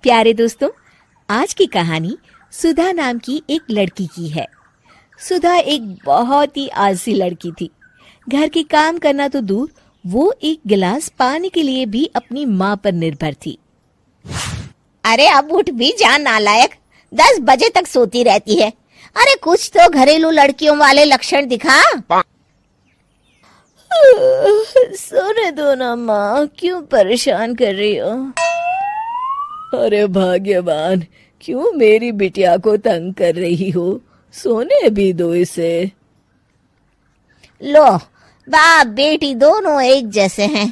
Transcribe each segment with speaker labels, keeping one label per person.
Speaker 1: प्यारे दोस्तों, आज की कहानी सुधा नाम की एक लड़की की है। सुधा एक बहुत ही आलसी लड़की थी। घर के काम करना तो दूर, वो एक गिलास पानी के लिए भी अपनी माँ पर निर्भर थी।
Speaker 2: अरे अब उठ भी जा नालायक, 10 बजे तक सोती रहती है। अरे कुछ तो घरेलू लड़कियों वाले लक्षण दिखा।
Speaker 1: सोने दो ना माँ, क्यों परेशान कर रही हो? अरे भाग्यवान, क्यों मेरी बिटिया को तंग कर रही हो? सोने भी दो इसे।
Speaker 2: लो, बाप बेटी दोनों एक जैसे हैं।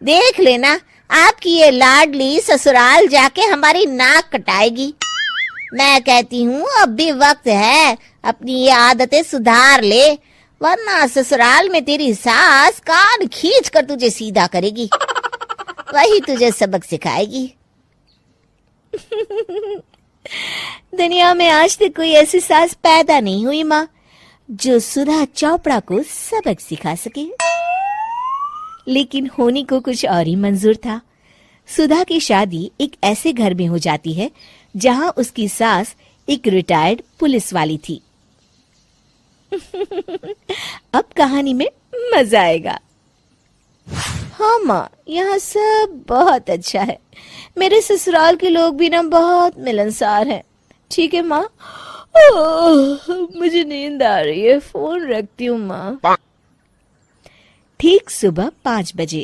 Speaker 2: देख लेना, आपकी ये लाडली ससुराल जाके हमारी नाक कटाएगी। मैं कहती हूँ अब भी वक्त है, अपनी ये आदतें सुधार ले, वरना ससुराल में तेरी सास कान खींच कर तुझे सीधा करेगी। वही तुझे सबक सिखाएगी।
Speaker 1: दुनिया में आज तक कोई ऐसी सास पैदा नहीं हुई माँ, जो सुधा चोपड़ा को सबक सिखा सके। लेकिन होनी को कुछ और ही मंजूर था। सुधा की शादी एक ऐसे घर में हो जाती है जहां उसकी सास एक रिटायर्ड पुलिस वाली थी। अब कहानी में मजा आएगा। हाँ माँ, यहाँ सब बहुत अच्छा है। मेरे ससुराल के लोग भी ना बहुत मिलनसार हैं। ठीक है माँ, मुझे नींद आ रही है, फोन रखती हूँ माँ। ठीक सुबह 5 बजे।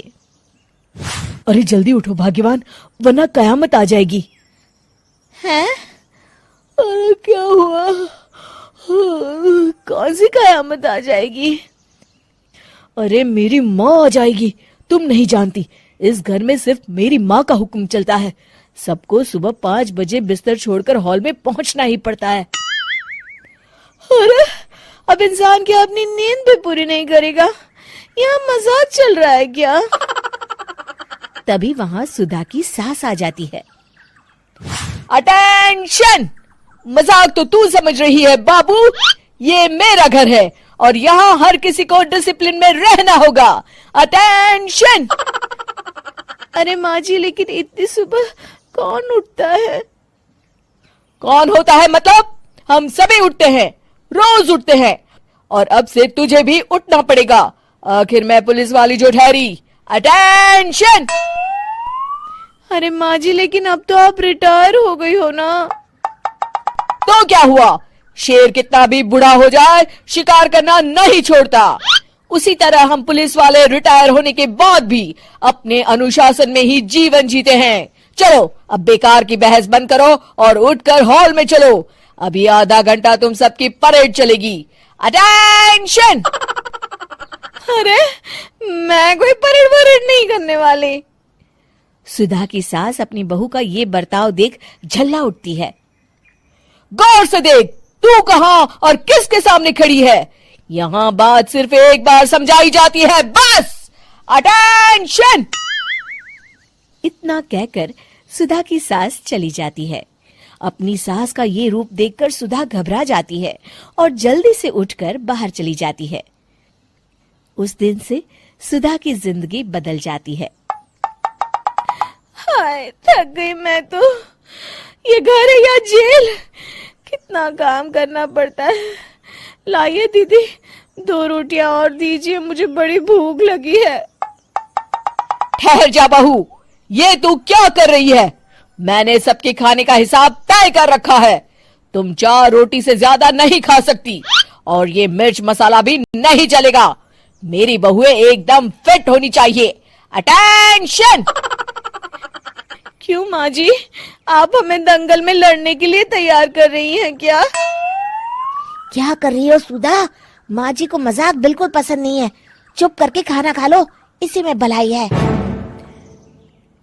Speaker 1: अरे जल्दी उठो भाग्यवान, वरना कयामत आ जाएगी। हैं? अरे क्या हुआ? कौन सी कयामत आ जाएगी? अरे मेरी माँ आ जाएगी। तुम नहीं जानती, इस घर में सिर्फ मेरी माँ का हुक्म चलता है। सबको सुबह 5 बजे बिस्तर छोड़कर हॉल में पहुंचना ही पड़ता है। अरे अब इंसान क्या अपनी नींद भी पूरी नहीं करेगा? यहाँ मजाक चल रहा है क्या? तभी वहां सुधा की सास आ जाती है। अटेंशन! मजाक तो तू समझ रही है बाबू। ये मेरा घर है और यहाँ हर किसी को डिसिप्लिन में रहना होगा। अटेंशन! अरे माँ जी, लेकिन इतनी सुबह कौन उठता है? कौन होता है मतलब? हम सभी उठते हैं, रोज उठते हैं, और अब से तुझे भी उठना पड़ेगा। आखिर मैं पुलिस वाली जो ठहरी। अटेंशन! अरे माँ जी, लेकिन अब तो आप रिटायर हो गई हो ना। तो क्या हुआ? शेर कितना भी बूढ़ा हो जाए, शिकार करना नहीं छोड़ता। उसी तरह हम पुलिस वाले रिटायर होने के बाद भी अपने अनुशासन में ही जीवन जीते हैं। चलो अब बेकार की बहस बंद करो और उठकर हॉल में चलो। अभी आधा घंटा तुम सबकी परेड चलेगी। अटेंशन! अरे मैं कोई परेड नहीं करने वाली। सुधा की सास अपनी बहू का ये बर्ताव देख झल्ला उठती है। गौर से देख, तू कहां और किसके सामने खड़ी है? यहां बात सिर्फ एक बार समझाई जाती है, बस। अटेंशन! इतना कहकर सुधा की सास चली जाती है। अपनी सास का ये रूप देखकर सुधा घबरा जाती है और जल्दी से उठकर बाहर चली जाती है। उस दिन से सुधा की जिंदगी बदल जाती है। हाय, थक गई मैं तो। ये घर है या जेल? कितना काम करना पड़ता है। लाइए दीदी, 2 रोटियां और दीजिए, मुझे बड़ी भूख लगी है। ठहर जा बहू, ये तू क्या कर रही है? मैंने सबके खाने का हिसाब तय कर रखा है। तुम 4 रोटी से ज्यादा नहीं खा सकती और ये मिर्च मसाला भी नहीं चलेगा। मेरी बहुएं एकदम फिट होनी चाहिए। अटेंशन! क्यों माँ जी, आप हमें दंगल में लड़ने के लिए तैयार कर रही हैं क्या?
Speaker 2: क्या कर रही हो सुधा? माँ जी को मजाक बिल्कुल पसंद नहीं है। चुप करके खाना खा लो, इसी में भलाई है।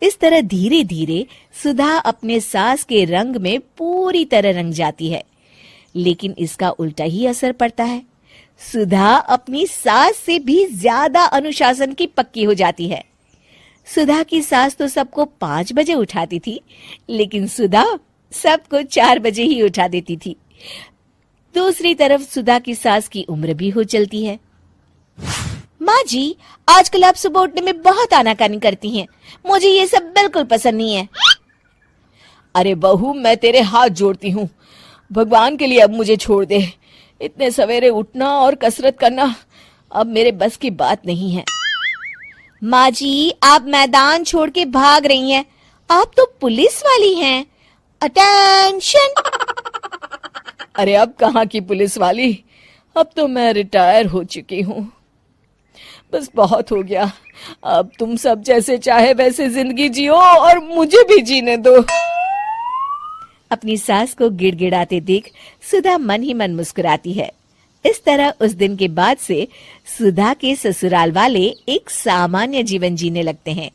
Speaker 1: इस तरह धीरे धीरे सुधा अपने सास के रंग में पूरी तरह रंग जाती है, लेकिन इसका उल्टा ही असर पड़ता है। सुधा अपनी सास से भी ज्यादा अनुशासन की पक्की हो जाती है। सुधा की सास तो सबको 5 बजे उठाती थी, लेकिन सुधा सबको 4 बजे ही उठा देती थी। दूसरी तरफ सुधा की सास की उम्र भी हो चलती है। माँ जी, आजकल आप सुबह उठने में बहुत आनाकानी करती हैं। मुझे ये सब बिल्कुल पसंद नहीं है। अरे बहू, मैं तेरे हाथ जोड़ती हूँ, भगवान के लिए अब मुझे छोड़ दे। इतने सवेरे उठना और कसरत करना अब मेरे बस की बात नहीं है।
Speaker 2: माँ जी, आप मैदान छोड़ के भाग रही हैं। आप तो पुलिस वाली हैं। अटेंशन।
Speaker 1: अरे अब कहाँ की पुलिस वाली, अब तो मैं रिटायर हो चुकी हूँ। बस बहुत हो गया, अब तुम सब जैसे चाहे वैसे जिंदगी जियो और मुझे भी जीने दो।
Speaker 2: अपनी सास को गिड़गिड़ाते देख सुधा मन ही मन मुस्कुराती है। इस तरह उस दिन के बाद से सुधा के ससुराल वाले एक सामान्य जीवन जीने लगते हैं।